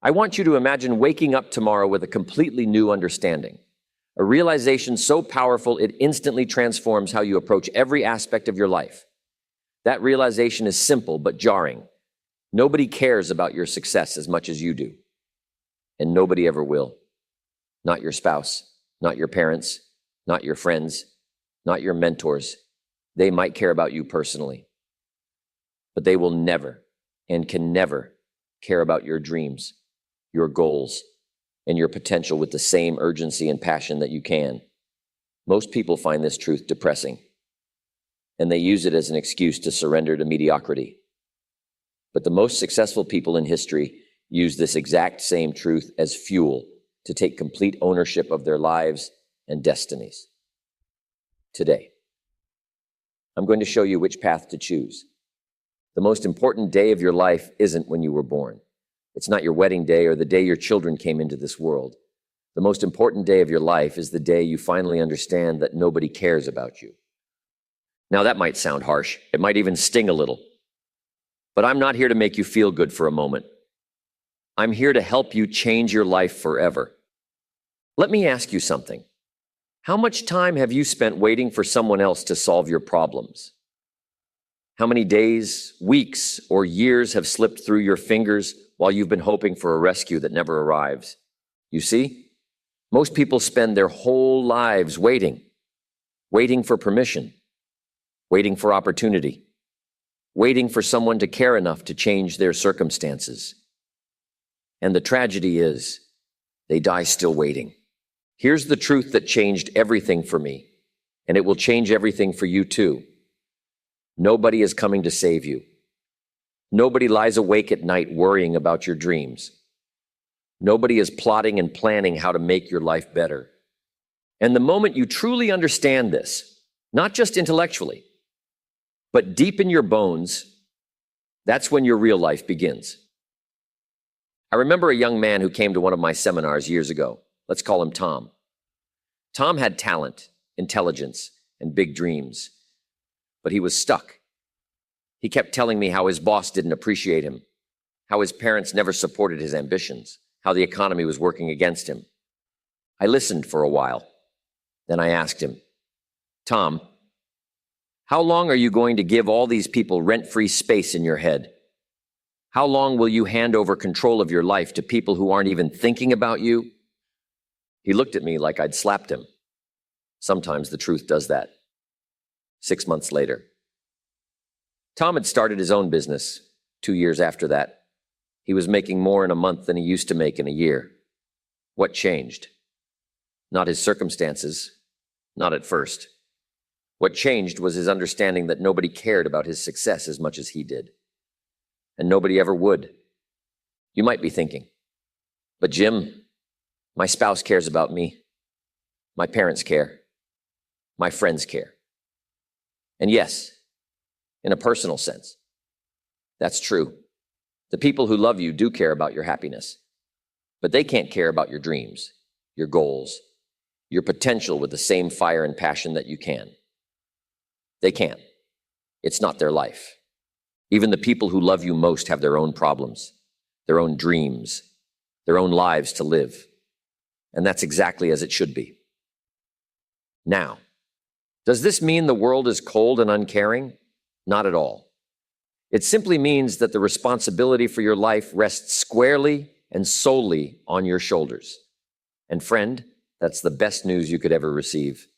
I want you to imagine waking up tomorrow with a completely new understanding, a realization so powerful it instantly transforms how you approach every aspect of your life. That realization is simple but jarring. Nobody cares about your success as much as you do, and nobody ever will. Not your spouse, not your parents, not your friends, not your mentors. They might care about you personally, but they will never and can never care about your dreams, your goals, and your potential with the same urgency and passion that you can. Most people find this truth depressing, and they use it as an excuse to surrender to mediocrity. But the most successful people in history use this exact same truth as fuel to take complete ownership of their lives and destinies. Today, I'm going to show you which path to choose. The most important day of your life isn't when you were born. It's not your wedding day or the day your children came into this world. The most important day of your life is the day you finally understand that nobody cares about you. Now, that might sound harsh. It might even sting a little. But I'm not here to make you feel good for a moment. I'm here to help you change your life forever. Let me ask you something. How much time have you spent waiting for someone else to solve your problems? How many days, weeks, or years have slipped through your fingers while you've been hoping for a rescue that never arrives? You see, most people spend their whole lives waiting for permission, waiting for opportunity, waiting for someone to care enough to change their circumstances. And the tragedy is, they die still waiting. Here's the truth that changed everything for me, and it will change everything for you too. Nobody is coming to save you. Nobody lies awake at night worrying about your dreams. Nobody is plotting and planning how to make your life better. And the moment you truly understand this, not just intellectually, but deep in your bones, that's when your real life begins. I remember a young man who came to one of my seminars years ago. Let's call him Tom. Tom had talent, intelligence, and big dreams, but he was stuck. He kept telling me how his boss didn't appreciate him, how his parents never supported his ambitions, how the economy was working against him. I listened for a while. Then I asked him, Tom, how long are you going to give all these people rent-free space in your head? How long will you hand over control of your life to people who aren't even thinking about you? He looked at me like I'd slapped him. Sometimes the truth does that. 6 months later, Tom had started his own business. 2 years after that, he was making more in a month than he used to make in a year. What changed? Not his circumstances, not at first. What changed was his understanding that nobody cared about his success as much as he did. And nobody ever would. You might be thinking, but Jim, my spouse cares about me. My parents care. My friends care. And yes, in a personal sense, that's true. The people who love you do care about your happiness, but they can't care about your dreams, your goals, your potential with the same fire and passion that you can. They can't. It's not their life. Even the people who love you most have their own problems, their own dreams, their own lives to live. And that's exactly as it should be. Now, does this mean the world is cold and uncaring? Not at all. It simply means that the responsibility for your life rests squarely and solely on your shoulders. And friend, that's the best news you could ever receive.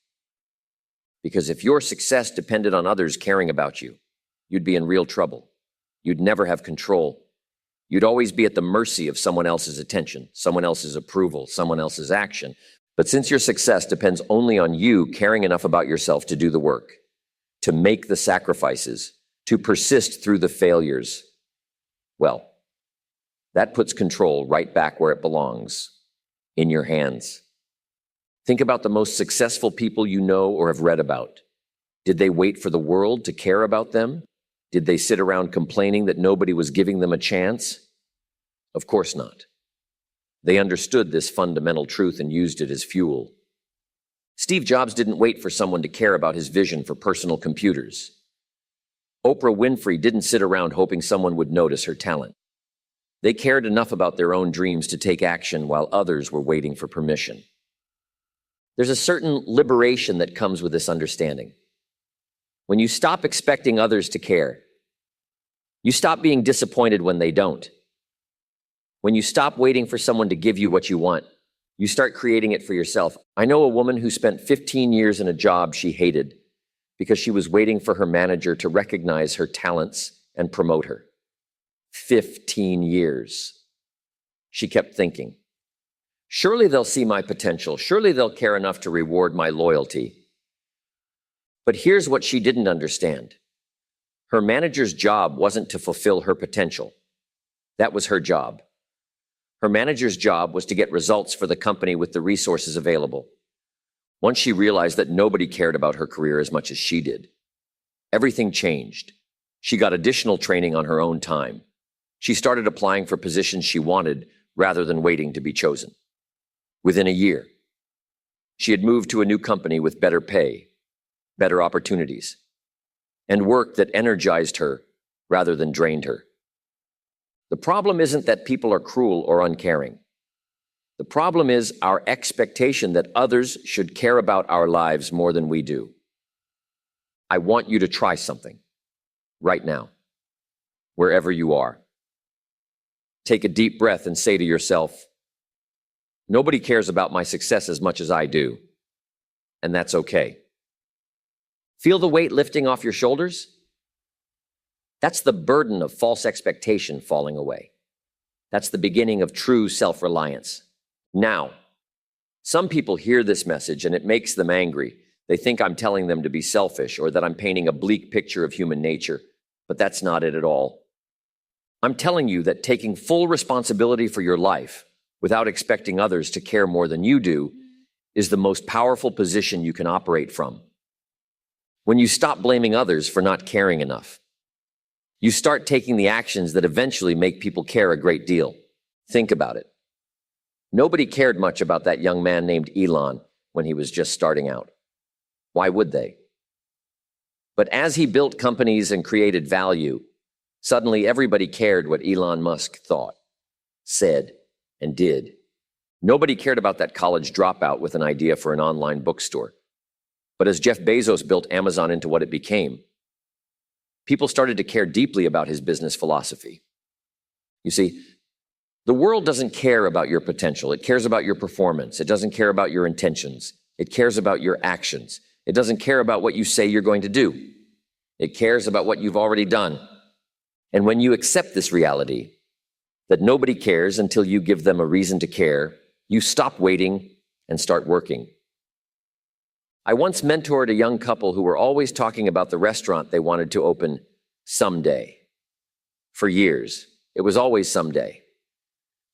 Because if your success depended on others caring about you, you'd be in real trouble. You'd never have control. You'd always be at the mercy of someone else's attention, someone else's approval, someone else's action. But since your success depends only on you caring enough about yourself to do the work, to make the sacrifices, to persist through the failures, well, that puts control right back where it belongs, in your hands. Think about the most successful people you know or have read about. Did they wait for the world to care about them? Did they sit around complaining that nobody was giving them a chance? Of course not. They understood this fundamental truth and used it as fuel. Steve Jobs didn't wait for someone to care about his vision for personal computers. Oprah Winfrey didn't sit around hoping someone would notice her talent. They cared enough about their own dreams to take action while others were waiting for permission. There's a certain liberation that comes with this understanding. When you stop expecting others to care, you stop being disappointed when they don't. When you stop waiting for someone to give you what you want, you start creating it for yourself. I know a woman who spent 15 years in a job she hated because she was waiting for her manager to recognize her talents and promote her. 15 years. She kept thinking, surely they'll see my potential. Surely they'll care enough to reward my loyalty. But here's what she didn't understand. Her manager's job wasn't to fulfill her potential. That was her job. Her manager's job was to get results for the company with the resources available. Once she realized that nobody cared about her career as much as she did, everything changed. She got additional training on her own time. She started applying for positions she wanted rather than waiting to be chosen. Within a year, she had moved to a new company with better pay, better opportunities, and work that energized her rather than drained her. The problem isn't that people are cruel or uncaring. The problem is our expectation that others should care about our lives more than we do. I want you to try something right now, wherever you are. Take a deep breath and say to yourself, nobody cares about my success as much as I do, and that's okay. Feel the weight lifting off your shoulders? That's the burden of false expectation falling away. That's the beginning of true self-reliance. Now, some people hear this message and it makes them angry. They think I'm telling them to be selfish or that I'm painting a bleak picture of human nature, but that's not it at all. I'm telling you that taking full responsibility for your life without expecting others to care more than you do is the most powerful position you can operate from. When you stop blaming others for not caring enough, you start taking the actions that eventually make people care a great deal. Think about it. Nobody cared much about that young man named Elon when he was just starting out. Why would they? But as he built companies and created value, suddenly everybody cared what Elon Musk thought, said, and did. Nobody cared about that college dropout with an idea for an online bookstore. But as Jeff Bezos built Amazon into what it became, people started to care deeply about his business philosophy. You see, the world doesn't care about your potential. It cares about your performance. It doesn't care about your intentions. It cares about your actions. It doesn't care about what you say you're going to do. It cares about what you've already done. And when you accept this reality, that nobody cares until you give them a reason to care, you stop waiting and start working. I once mentored a young couple who were always talking about the restaurant they wanted to open someday. For years, it was always someday.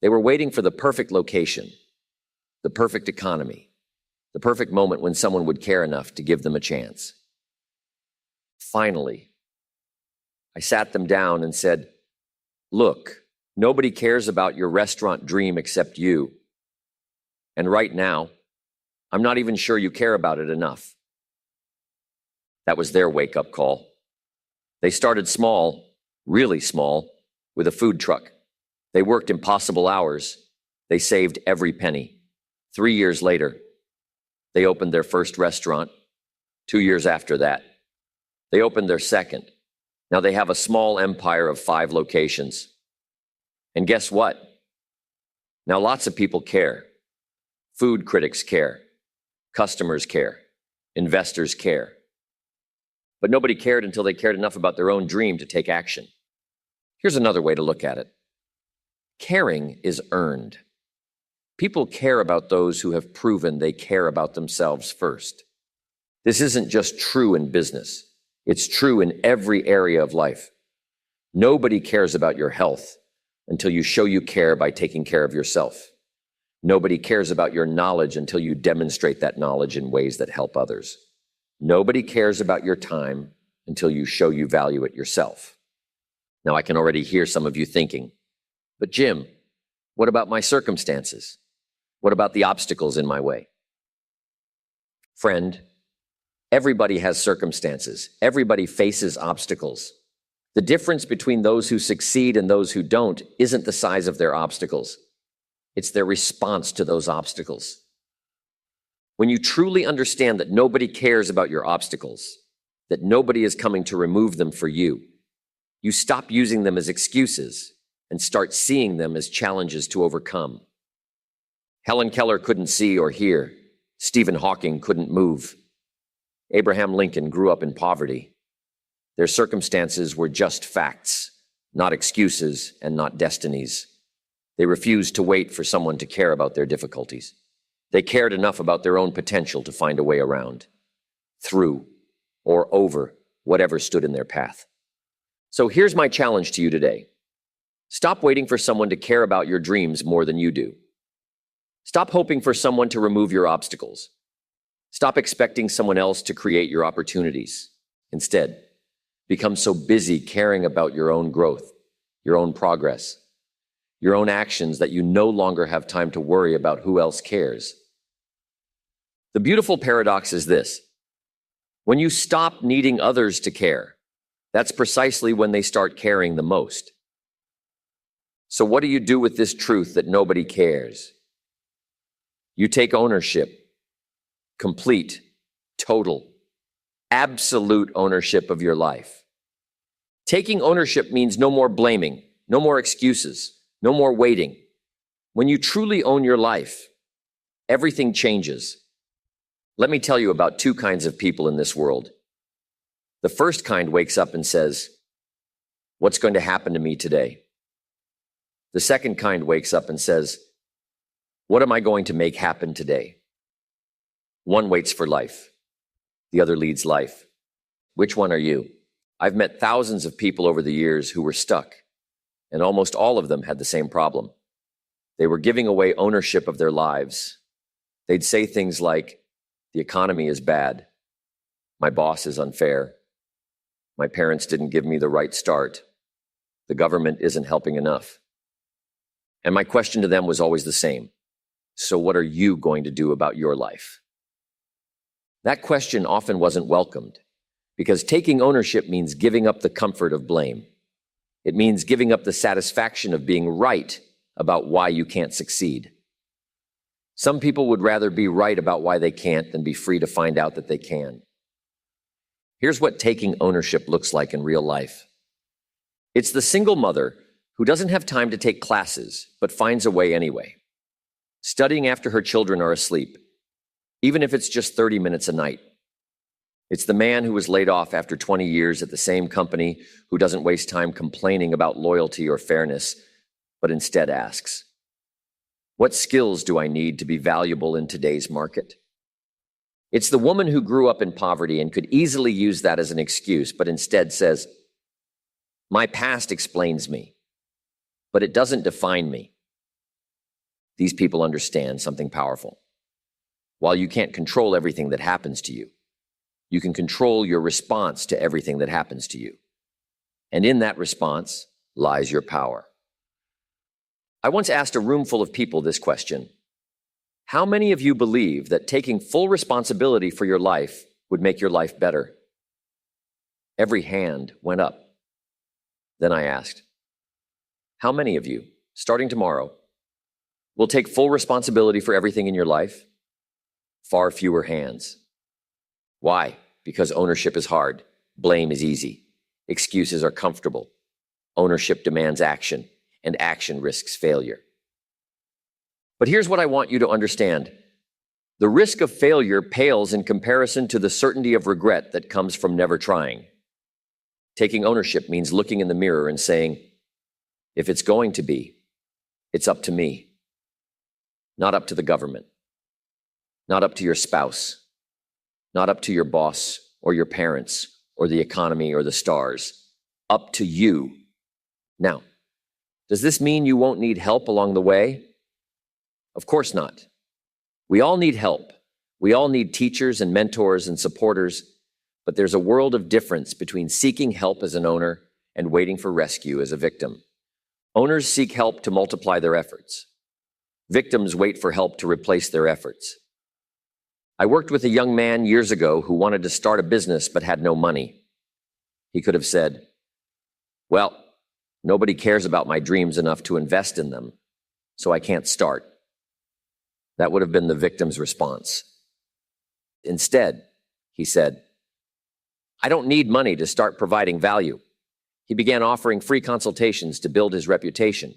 They were waiting for the perfect location, the perfect economy, the perfect moment when someone would care enough to give them a chance. Finally, I sat them down and said, look, nobody cares about your restaurant dream except you. And right now, I'm not even sure you care about it enough. That was their wake-up call. They started small, really small, with a food truck. They worked impossible hours. They saved every penny. 3 years later, they opened their first restaurant. 2 years after that, they opened their second. Now they have a small empire of 5 locations. And guess what? Now lots of people care. Food critics care. Customers care. Investors care. But nobody cared until they cared enough about their own dream to take action. Here's another way to look at it. Caring is earned. People care about those who have proven they care about themselves first. This isn't just true in business. It's true in every area of life. Nobody cares about your health until you show you care by taking care of yourself. Nobody cares about your knowledge until you demonstrate that knowledge in ways that help others. Nobody cares about your time until you show you value it yourself. Now, I can already hear some of you thinking, but Jim, what about my circumstances? What about the obstacles in my way? Friend, everybody has circumstances. Everybody faces obstacles. The difference between those who succeed and those who don't isn't the size of their obstacles. It's their response to those obstacles. When you truly understand that nobody cares about your obstacles, that nobody is coming to remove them for you, you stop using them as excuses and start seeing them as challenges to overcome. Helen Keller couldn't see or hear. Stephen Hawking couldn't move. Abraham Lincoln grew up in poverty. Their circumstances were just facts, not excuses and not destinies. They refused to wait for someone to care about their difficulties. They cared enough about their own potential to find a way around, through, or over whatever stood in their path. So here's my challenge to you today. Stop waiting for someone to care about your dreams more than you do. Stop hoping for someone to remove your obstacles. Stop expecting someone else to create your opportunities. Instead, become so busy caring about your own growth, your own progress, your own actions that you no longer have time to worry about who else cares. The beautiful paradox is this. When you stop needing others to care, that's precisely when they start caring the most. So what do you do with this truth that nobody cares? You take ownership, complete, total, absolute ownership of your life. Taking ownership means no more blaming, no more excuses, no more waiting. When you truly own your life, everything changes. Let me tell you about two kinds of people in this world. The first kind wakes up and says, "What's going to happen to me today?" The second kind wakes up and says, "What am I going to make happen today?" One waits for life. The other leads life. Which one are you? I've met thousands of people over the years who were stuck, and almost all of them had the same problem. They were giving away ownership of their lives. They'd say things like, "The economy is bad. My boss is unfair. My parents didn't give me the right start. The government isn't helping enough." And my question to them was always the same. So what are you going to do about your life? That question often wasn't welcomed, because taking ownership means giving up the comfort of blame. It means giving up the satisfaction of being right about why you can't succeed. Some people would rather be right about why they can't than be free to find out that they can. Here's what taking ownership looks like in real life. It's the single mother who doesn't have time to take classes, but finds a way anyway. Studying after her children are asleep, even if it's just 30 minutes a night. It's the man who was laid off after 20 years at the same company who doesn't waste time complaining about loyalty or fairness, but instead asks, "What skills do I need to be valuable in today's market?" It's the woman who grew up in poverty and could easily use that as an excuse, but instead says, "My past explains me, but it doesn't define me." These people understand something powerful. While you can't control everything that happens to you, you can control your response to everything that happens to you. And in that response lies your power. I once asked a room full of people this question: how many of you believe that taking full responsibility for your life would make your life better? Every hand went up. Then I asked, how many of you, starting tomorrow, will take full responsibility for everything in your life? Far fewer hands. Why? Because ownership is hard. Blame is easy. Excuses are comfortable. Ownership demands action, and action risks failure. But here's what I want you to understand. The risk of failure pales in comparison to the certainty of regret that comes from never trying. Taking ownership means looking in the mirror and saying, if it's going to be, it's up to me. Not up to the government. Not up to your spouse. Not up to your boss or your parents or the economy or the stars. Up to you. Now, does this mean you won't need help along the way? Of course not. We all need help. We all need teachers and mentors and supporters, but there's a world of difference between seeking help as an owner and waiting for rescue as a victim. Owners seek help to multiply their efforts. Victims wait for help to replace their efforts. I worked with a young man years ago who wanted to start a business but had no money. He could have said, Well, nobody cares about my dreams enough to invest in them, so I can't start. That would have been the victim's response. Instead, he said, I don't need money to start providing value. He began offering free consultations to build his reputation.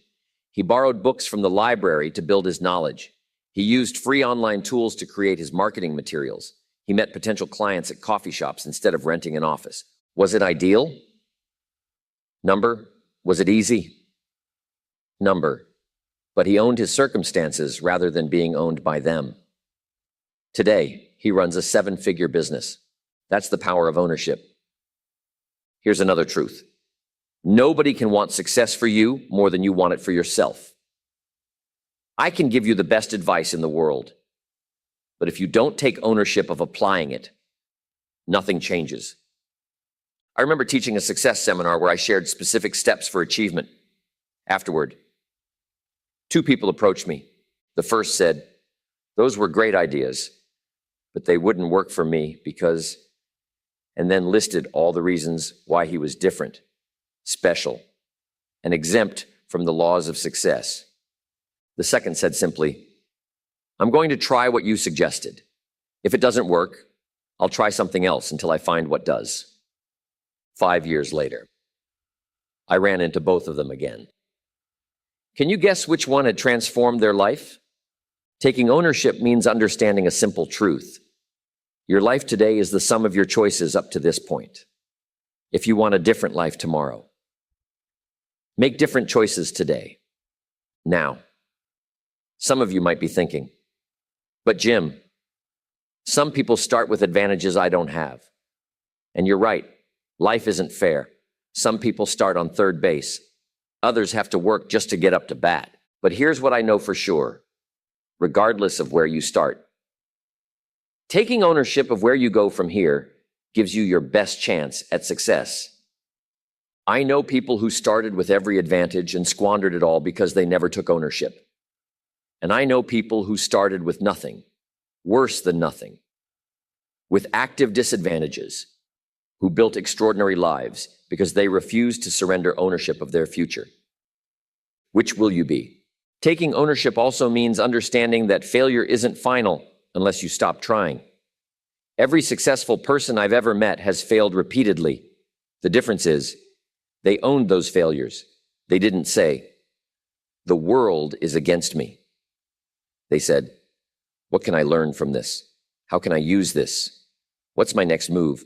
He borrowed books from the library to build his knowledge. He used free online tools to create his marketing materials. He met potential clients at coffee shops instead of renting an office. Was it ideal? Number. Was it easy? Number. But he owned his circumstances rather than being owned by them. Today, he runs a 7-figure business. That's the power of ownership. Here's another truth. Nobody can want success for you more than you want it for yourself. I can give you the best advice in the world, but if you don't take ownership of applying it, nothing changes. I remember teaching a success seminar where I shared specific steps for achievement. Afterward, 2 people approached me. The first said, those were great ideas, but they wouldn't work for me because, and then listed all the reasons why he was different, special, and exempt from the laws of success. The second said simply, I'm going to try what you suggested. If it doesn't work, I'll try something else until I find what does. 5 years later, I ran into both of them again. Can you guess which one had transformed their life? Taking ownership means understanding a simple truth. Your life today is the sum of your choices up to this point. If you want a different life tomorrow, make different choices today. Now, some of you might be thinking, but Jim, some people start with advantages I don't have. And you're right, life isn't fair. Some people start on third base. Others have to work just to get up to bat. But here's what I know for sure, regardless of where you start. Taking ownership of where you go from here gives you your best chance at success. I know people who started with every advantage and squandered it all because they never took ownership. And I know people who started with nothing, worse than nothing, with active disadvantages, who built extraordinary lives because they refused to surrender ownership of their future. Which will you be? Taking ownership also means understanding that failure isn't final unless you stop trying. Every successful person I've ever met has failed repeatedly. The difference is, they owned those failures. They didn't say, the world is against me. They said, what can I learn from this? How can I use this? What's my next move?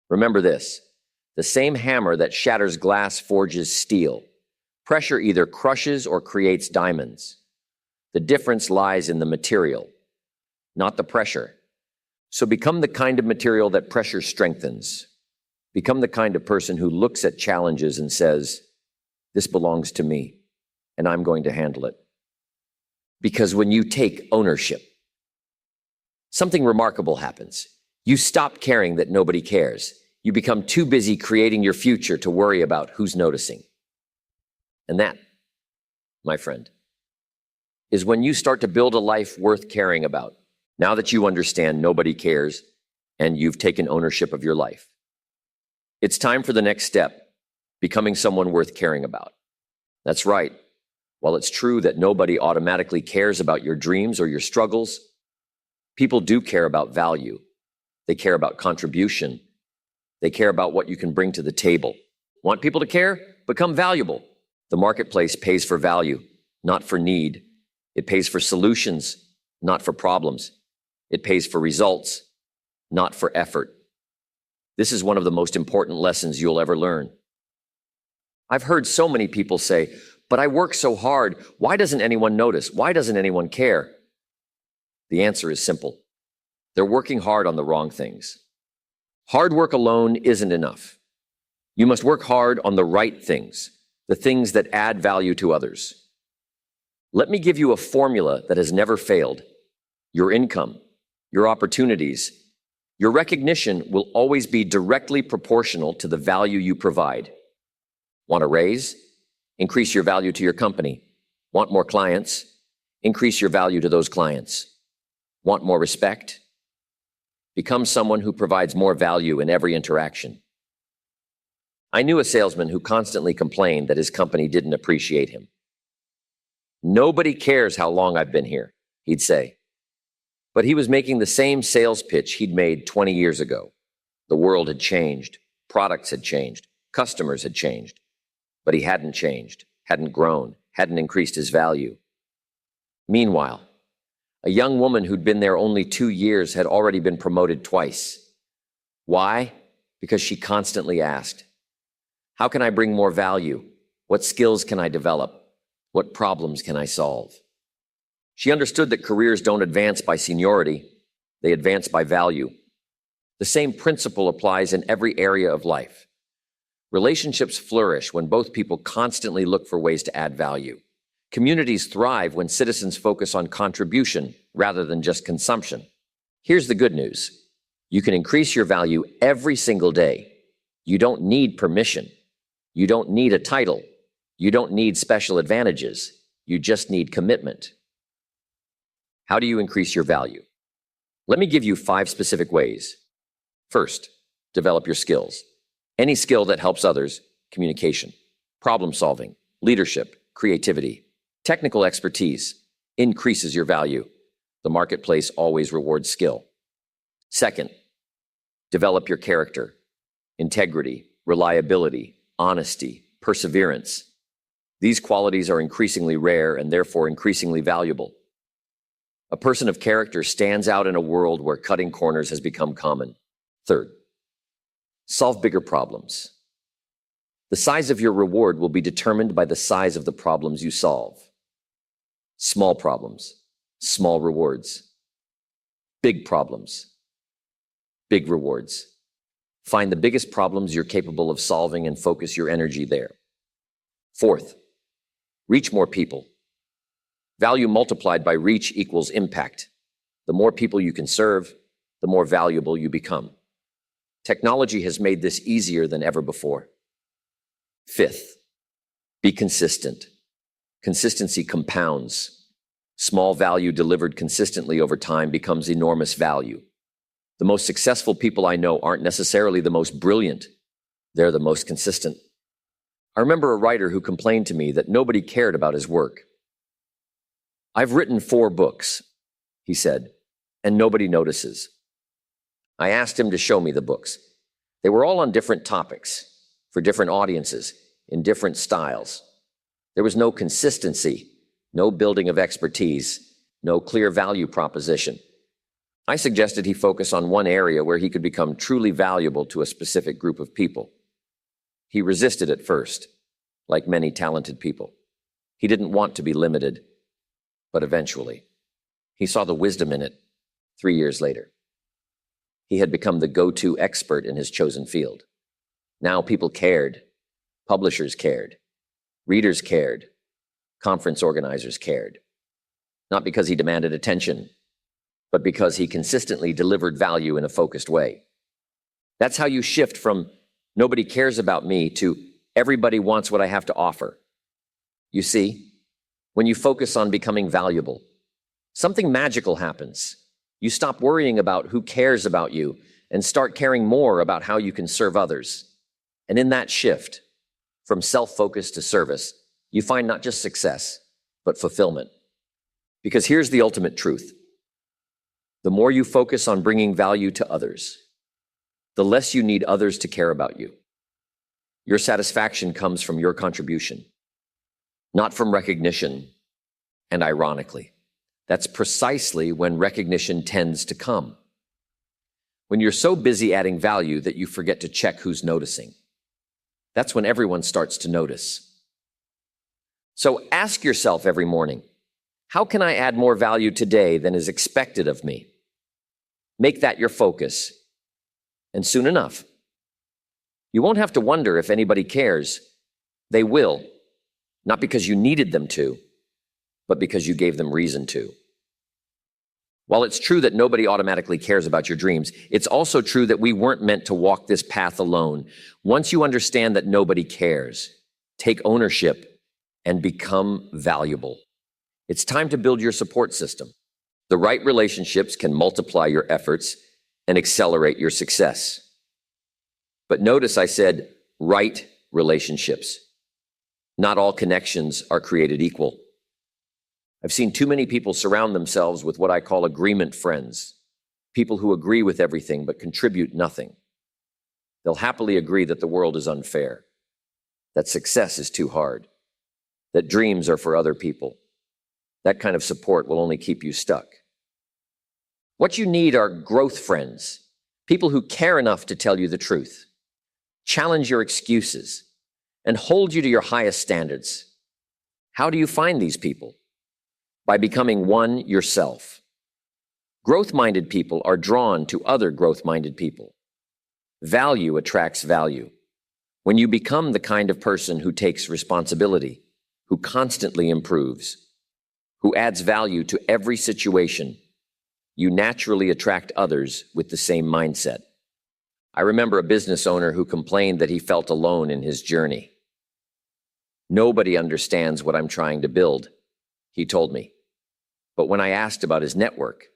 Remember this, the same hammer that shatters glass forges steel. Pressure either crushes or creates diamonds. The difference lies in the material, not the pressure. So become the kind of material that pressure strengthens. Become the kind of person who looks at challenges and says, this belongs to me, and I'm going to handle it. Because when you take ownership, something remarkable happens. You stop caring that nobody cares. You become too busy creating your future to worry about who's noticing. And that, my friend, is when you start to build a life worth caring about. Now that you understand nobody cares and you've taken ownership of your life, it's time for the next step, becoming someone worth caring about. That's right. While it's true that nobody automatically cares about your dreams or your struggles, people do care about value. They care about contribution. They care about what you can bring to the table. Want people to care? Become valuable. The marketplace pays for value, not for need. It pays for solutions, not for problems. It pays for results, not for effort. This is one of the most important lessons you'll ever learn. I've heard so many people say, but I work so hard. Why doesn't anyone notice? Why doesn't anyone care? The answer is simple. They're working hard on the wrong things. Hard work alone isn't enough. You must work hard on the right things, the things that add value to others. Let me give you a formula that has never failed. Your income, your opportunities, your recognition will always be directly proportional to the value you provide. Want a raise? Increase your value to your company. Want more clients? Increase your value to those clients. Want more respect? Become someone who provides more value in every interaction. I knew a salesman who constantly complained that his company didn't appreciate him. "Nobody cares how long I've been here," he'd say. But he was making the same sales pitch he'd made 20 years ago. The world had changed, products had changed, customers had changed. But he hadn't changed, hadn't grown, hadn't increased his value. Meanwhile, a young woman who'd been there only 2 years had already been promoted twice. Why? Because she constantly asked, "How can I bring more value? What skills can I develop? What problems can I solve?" She understood that careers don't advance by seniority, they advance by value. The same principle applies in every area of life. Relationships flourish when both people constantly look for ways to add value. Communities thrive when citizens focus on contribution rather than just consumption. Here's the good news. You can increase your value every single day. You don't need permission. You don't need a title. You don't need special advantages. You just need commitment. How do you increase your value? Let me give you 5 specific ways. First, develop your skills. Any skill that helps others, communication, problem solving, leadership, creativity, technical expertise, increases your value. The marketplace always rewards skill. Second, develop your character, integrity, reliability, honesty, perseverance. These qualities are increasingly rare and therefore increasingly valuable. A person of character stands out in a world where cutting corners has become common. Third, solve bigger problems. The size of your reward will be determined by the size of the problems you solve. Small problems, small rewards. Big problems, big rewards. Find the biggest problems you're capable of solving and focus your energy there. Fourth, reach more people. Value multiplied by reach equals impact. The more people you can serve, the more valuable you become. Technology has made this easier than ever before. Fifth, be consistent. Consistency compounds. Small value delivered consistently over time becomes enormous value. The most successful people I know aren't necessarily the most brilliant. They're the most consistent. I remember a writer who complained to me that nobody cared about his work. "I've written 4 books," he said, "and nobody notices." I asked him to show me the books. They were all on different topics, for different audiences, in different styles. There was no consistency, no building of expertise, no clear value proposition. I suggested he focus on one area where he could become truly valuable to a specific group of people. He resisted at first, like many talented people. He didn't want to be limited, but eventually, he saw the wisdom in it 3 years later. He had become the go-to expert in his chosen field. Now people cared, publishers cared, readers cared, conference organizers cared. Not because he demanded attention, but because he consistently delivered value in a focused way. That's how you shift from "nobody cares about me" to "everybody wants what I have to offer." You see, when you focus on becoming valuable, something magical happens. You stop worrying about who cares about you and start caring more about how you can serve others. And in that shift, from self-focus to service, you find not just success, but fulfillment. Because here's the ultimate truth. The more you focus on bringing value to others, the less you need others to care about you. Your satisfaction comes from your contribution, not from recognition. And ironically, that's precisely when recognition tends to come. When you're so busy adding value that you forget to check who's noticing. That's when everyone starts to notice. So ask yourself every morning, how can I add more value today than is expected of me? Make that your focus. And soon enough, you won't have to wonder if anybody cares. They will, not because you needed them to, but because you gave them reason to. While it's true that nobody automatically cares about your dreams, it's also true that we weren't meant to walk this path alone. Once you understand that nobody cares, take ownership and become valuable. It's time to build your support system. The right relationships can multiply your efforts and accelerate your success. But notice I said Right relationships. Not all connections are created equal. I've seen too many people surround themselves with what I call agreement friends, people who agree with everything but contribute nothing. They'll happily agree that the world is unfair, that success is too hard, that dreams are for other people. That kind of support will only keep you stuck. What you need are growth friends, people who care enough to tell you the truth, challenge your excuses, and hold you to your highest standards. How do you find these people? By becoming one yourself. Growth-minded people are drawn to other growth-minded people. Value attracts value. When you become the kind of person who takes responsibility, who constantly improves, who adds value to every situation, you naturally attract others with the same mindset. I remember a business owner who complained that he felt alone in his journey. Nobody understands what I'm trying to build, he told me. But when I asked about his network,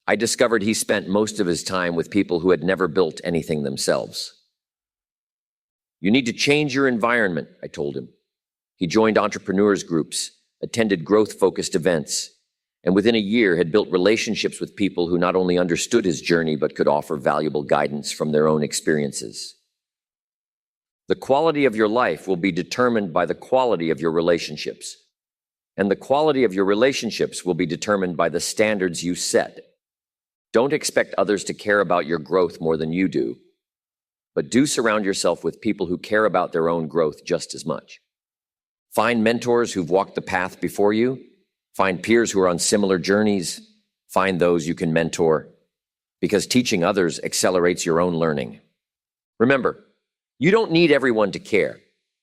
I discovered he spent most of his time with people who had never built anything themselves. You need to change your environment, I told him. He joined entrepreneurs groups, attended growth-focused events, and within a year had built relationships with people who not only understood his journey but could offer valuable guidance from their own experiences. The quality of your life will be determined by the quality of your relationships, and the quality of your relationships will be determined by the standards you set. Don't expect others to care about your growth more than you do, but do surround yourself with people who care about their own growth just as much. Find mentors who've walked the path before you. Find peers who are on similar journeys. Find those you can mentor, because teaching others accelerates your own learning. Remember, you don't need everyone to care.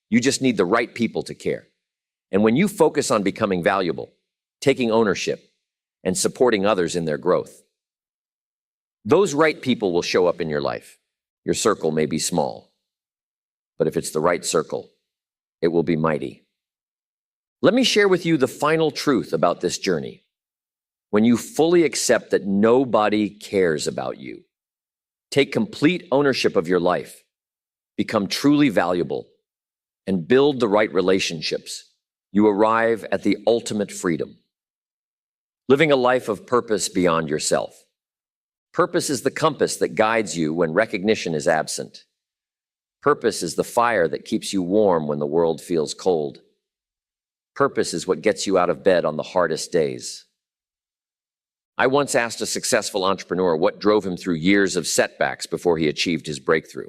You just need the right people to care. And when you focus on becoming valuable, taking ownership, and supporting others in their growth, those right people will show up in your life. Your circle may be small, but if it's the right circle, it will be mighty. Let me share with you the final truth about this journey. When you fully accept that nobody cares about you, take complete ownership of your life, become truly valuable, and build the right relationships, you arrive at the ultimate freedom. Living a life of purpose beyond yourself. Purpose is the compass that guides you when recognition is absent. Purpose is the fire that keeps you warm when the world feels cold. Purpose is what gets you out of bed on the hardest days. I once asked a successful entrepreneur what drove him through years of setbacks before he achieved his breakthrough.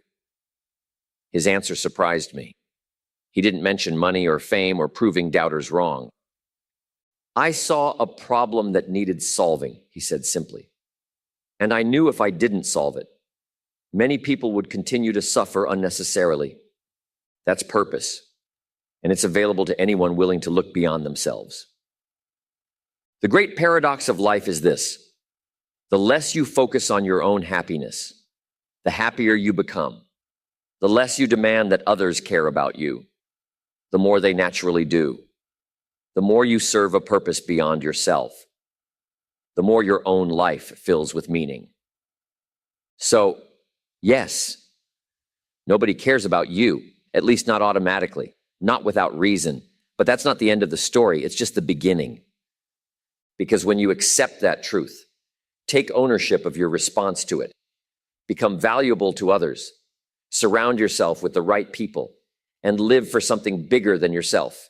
His answer surprised me. He didn't mention money or fame or proving doubters wrong. I saw a problem that needed solving, he said simply. And I knew if I didn't solve it, many people would continue to suffer unnecessarily. That's purpose. And it's available to anyone willing to look beyond themselves. The great paradox of life is this: the less you focus on your own happiness, the happier you become. The less you demand that others care about you, the more they naturally do. The more you serve a purpose beyond yourself, the more your own life fills with meaning. So, yes, nobody cares about you, at least not automatically. Not without reason, but that's not the end of the story. It's just the beginning. Because when you accept that truth, take ownership of your response to it, become valuable to others, surround yourself with the right people, and live for something bigger than yourself,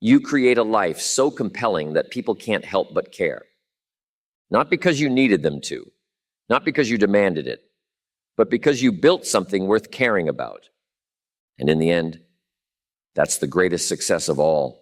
you create a life so compelling that people can't help but care. Not because you needed them to, not because you demanded it, but because you built something worth caring about. And in the end, that's the greatest success of all.